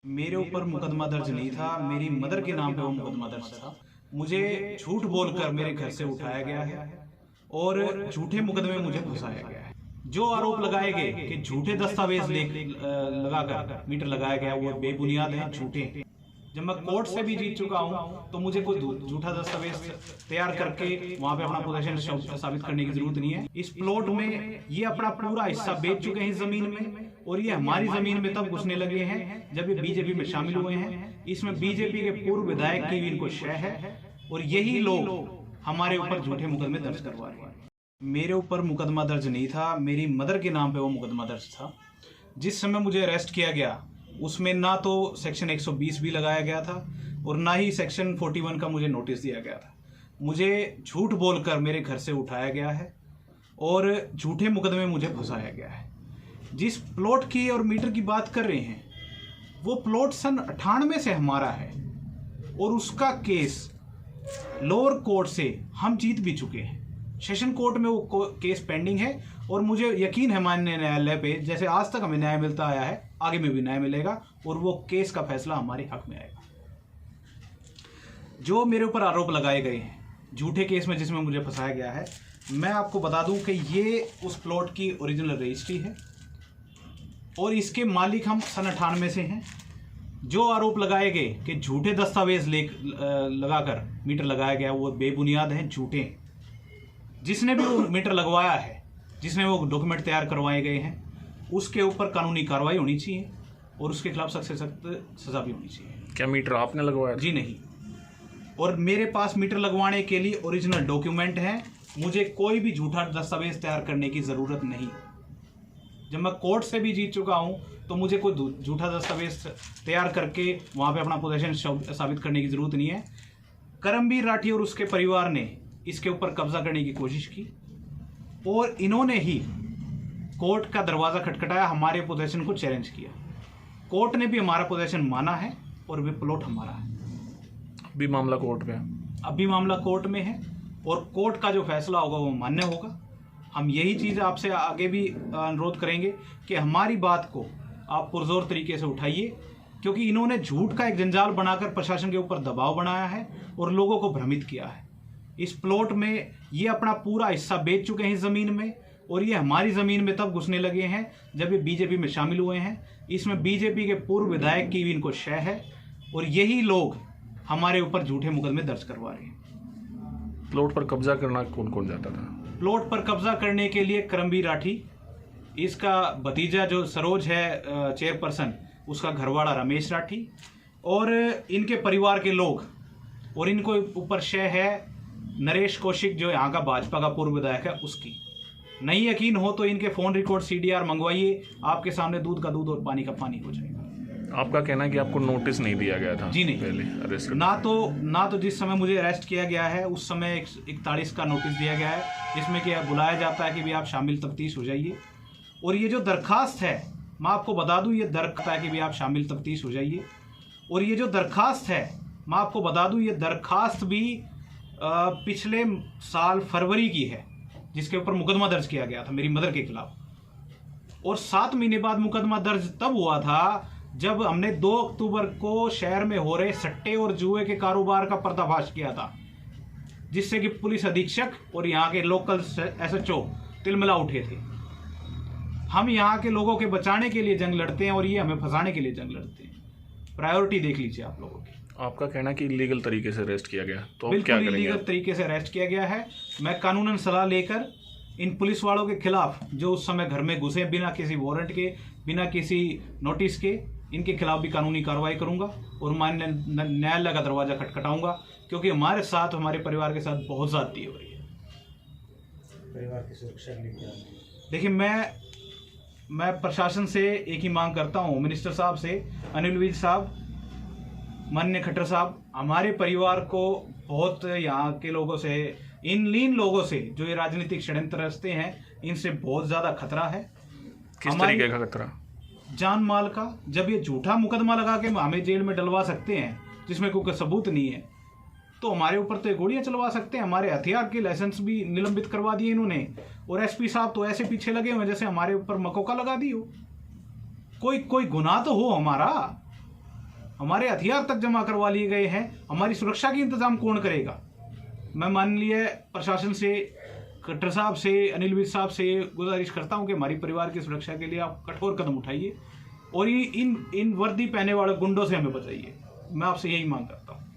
मेरे ऊपर मुकदमा दर्ज नहीं था, मेरी मदर के नाम पे वो मुकदमा दर्ज था। मुझे झूठ बोलकर मेरे घर से उठाया गया है और झूठे मुकदमे में मुझे फंसाया गया है। जो आरोप लगाए गए कि झूठे दस्तावेज लगाकर मीटर लगाया गया वो बेबुनियाद है, झूठे हैं। जब मैं कोर्ट से भी जीत चुका हूं तो मुझे कोई झूठा दस्तावेज तैयार करके वहां पे अपना पोजीशन साबित करने की जरूरत नहीं है। इस प्लॉट में ये अपना पूरा हिस्सा बेच चुके हैं इस जमीन में, और ये हमारी जमीन में तब घुसने लगे हैं जब ये बीजेपी में शामिल हुए हैं। इसमें बीजेपी के पूर्व विधायक की भी इनको शय है और यही लोग हमारे ऊपर झूठे मुकदमे दर्ज करवा रहे हैं। मेरे ऊपर मुकदमा दर्ज नहीं था, मेरी मदर के नाम पे वो मुकदमा दर्ज था। जिस समय मुझे अरेस्ट किया गया उसमें ना तो सेक्शन 120 भी लगाया गया था और ना ही सेक्शन 41 का मुझे नोटिस दिया गया था। मुझे झूठ बोलकर मेरे घर से उठाया गया है और झूठे मुकदमे में मुझे फंसाया गया है। जिस प्लॉट की और मीटर की बात कर रहे हैं वो प्लॉट सन 98 से हमारा है और उसका केस लोअर कोर्ट से हम जीत भी चुके हैं। सेशन कोर्ट में वो केस पेंडिंग है और मुझे यकीन है माननीय न्यायालय पे, जैसे आज तक हमें न्याय मिलता आया है आगे में भी न्याय मिलेगा और वो केस का फैसला हमारे हक में आएगा। जो मेरे ऊपर आरोप लगाए गए हैं झूठे केस में जिसमें मुझे फंसाया गया है, मैं आपको बता दूं कि ये उस प्लॉट की ओरिजिनल रजिस्ट्री है और इसके मालिक हम सन 98 से हैं। जो आरोप लगाए गए कि झूठे दस्तावेज लगाकर मीटर लगाया गया वो बेबुनियाद हैं, झूठे हैं। जिसने भी वो मीटर लगवाया है, जिसने वो डॉक्यूमेंट तैयार करवाए गए हैं, उसके ऊपर कानूनी कार्रवाई होनी चाहिए और उसके खिलाफ सख्त से सख्त सजा भी होनी चाहिए। क्या मीटर आपने लगवाया? जी नहीं, और मेरे पास मीटर लगवाने के लिए ओरिजिनल डॉक्यूमेंट है। मुझे कोई भी झूठा दस्तावेज तैयार करने की ज़रूरत नहीं। जब मैं कोर्ट से भी जीत चुका हूं तो मुझे कोई झूठा दस्तावेज तैयार करके वहां पे अपना पोजीशन साबित करने की ज़रूरत नहीं है। करमवीर राठी और उसके परिवार ने इसके ऊपर कब्जा करने की कोशिश की और इन्होंने ही कोर्ट का दरवाज़ा खटखटाया, हमारे पोजीशन को चैलेंज किया। कोर्ट ने भी हमारा पोजीशन माना है और वे प्लॉट हमारा है। अभी मामला कोर्ट में है? अभी मामला कोर्ट में है और कोर्ट का जो फैसला होगा वो मान्य होगा। हम यही चीज़ आपसे आगे भी अनुरोध करेंगे कि हमारी बात को आप पुरजोर तरीके से उठाइए, क्योंकि इन्होंने झूठ का एक जंजाल बनाकर प्रशासन के ऊपर दबाव बनाया है और लोगों को भ्रमित किया है। इस प्लॉट में ये अपना पूरा हिस्सा बेच चुके हैं इस ज़मीन में और ये हमारी ज़मीन में तब घुसने लगे हैं जब ये बीजेपी में शामिल हुए हैं। इसमें बीजेपी के पूर्व विधायक की भी इनको शय है और यही लोग हमारे ऊपर झूठे मुकदमे दर्ज करवा रहे हैं। प्लॉट पर कब्जा करना कौन कौन जाता था? प्लॉट पर कब्जा करने के लिए करमवीर राठी, इसका भतीजा जो सरोज है चेयरपर्सन, उसका घरवाड़ा रमेश राठी और इनके परिवार के लोग, और इनको ऊपर शय है नरेश कौशिक जो यहाँ का भाजपा का पूर्व विधायक है उसकी। नहीं यकीन हो तो इनके फ़ोन रिकॉर्ड CDR मंगवाइए, आपके सामने दूध का दूध और पानी का पानी हो जाएगा। आपका कहना है कि आपको नोटिस नहीं दिया गया था? जी नहीं, पहले अरेस्ट ना तो जिस समय मुझे अरेस्ट किया गया है उस समय 41 का नोटिस दिया गया है जिसमें कि बुलाया जाता है कि भी आप शामिल तफ्तीश हो जाइए। और ये जो दरखास्त है, मैं आपको बता दूं, ये दरखास्त है कि भी आप शामिल तफ्तीश हो जाइए। और ये जो दरखास्त है, मैं आपको बता दूं, ये दरखास्त भी पिछले साल फरवरी की है जिसके ऊपर मुकदमा दर्ज किया गया था मेरी मदर के खिलाफ। और 7 महीने बाद मुकदमा दर्ज तब हुआ था जब हमने 2 अक्टूबर को शहर में हो रहे सट्टे और जुए के कारोबार का पर्दाफाश किया था, जिससे कि पुलिस अधीक्षक और यहाँ के लोकल SHO तिलमिला उठे थे। हम यहाँ के लोगों के बचाने के लिए जंग लड़ते हैं और ये हमें फंसाने के लिए जंग लड़ते हैं। प्रायोरिटी देख लीजिए आप लोगों की। आपका कहना कि इलीगल तरीके से अरेस्ट किया गया, तो बिल्कुल क्या करेंगे? इलीगल तरीके से अरेस्ट किया गया है। मैं कानूनन सलाह लेकर इन पुलिस वालों के खिलाफ जो उस समय घर में घुसे बिना किसी वारंट के, बिना किसी नोटिस के, इनके खिलाफ भी कानूनी कार्रवाई करूंगा और माननीय न्यायालय का दरवाजा खटखटाऊंगा, क्योंकि हमारे साथ, हमारे परिवार के साथ बहुत ज्यादती हो रही है। परिवार की सुरक्षा के लिए देखिए, मैं प्रशासन से एक ही मांग करता हूँ, मिनिस्टर साहब से, अनिल विज साहब, माननीय खट्टर साहब, हमारे परिवार को बहुत यहाँ के लोगों से, इन लोगों से जो ये राजनीतिक षड्यंत्र रचते हैं, इनसे बहुत ज़्यादा खतरा है। किस तरीके का खतरा? जान माल का। जब ये झूठा मुकदमा लगा के हमें जेल में डलवा सकते हैं जिसमें कोई सबूत नहीं है, तो हमारे ऊपर तो गोलियां चलवा सकते हैं। हमारे हथियार के लाइसेंस भी निलंबित करवा दिए इन्होंने और SP साहब तो ऐसे पीछे लगे हुए जैसे हमारे ऊपर मकोका लगा दी हो। कोई गुनाह तो हो हमारा। हमारे हथियार तक जमा करवा लिए गए हैं। हमारी सुरक्षा की इंतजाम कौन करेगा? मैं माननीय प्रशासन से, खट्टर साहब से, अनिल विज साहब से गुजारिश करता हूं कि हमारी परिवार की सुरक्षा के लिए आप कठोर कदम उठाइए और ये इन वर्दी पहने वाले गुंडों से हमें बचाइए। मैं आपसे यही मांग करता हूं।